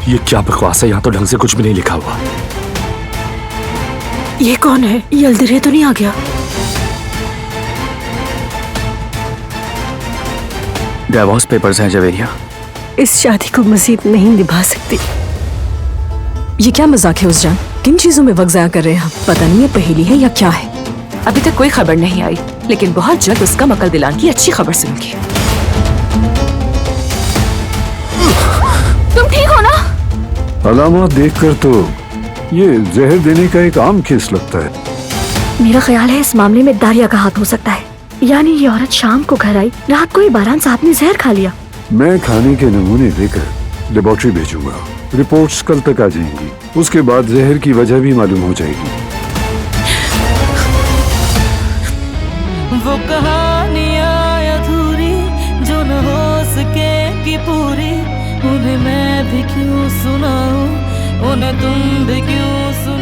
ये क्या बकवास है, यहाँ तो ढंग से कुछ भी नहीं लिखा हुआ। ये कौन है? ये अल्दिरे तो नहीं आ गया? डिवोर्स पेपर्स हैं जवेरिया। इस शादी को मजीद नहीं निभा सकती। ये क्या मजाक है उस जान? किन चीजों में वक्त जाया कर रहे हैं हम? पता नहीं ये पहेली है या क्या है। अभी तक कोई खबर नहीं आई, लेकिन बहुत जल्द उसका मकल दिलान की अच्छी खबर सुनूंगी। तुम ठीक हो ना? अलामत देखकर तो ये जहर देने का एक आम केस लगता है। मेरा ख्याल है इस मामले में दारिया का हाथ हो सकता है। यानी ये औरत शाम को घर आई, रात को ही बारान साहब ने जहर खा लिया। मैं खाने के नमूने देकर लेबोरेटरी भेजूंगा। रिपोर्ट्स कल तक आ जाएंगी। उसके बाद जहर की वजह भी मालूम हो जाएगी। वो कहानियाँ अधूरी जो न हो सके कि पूरी, उन्हें मैं भी क्यों सुनाऊं, उन्हें तुम भी क्यों सुनाओ।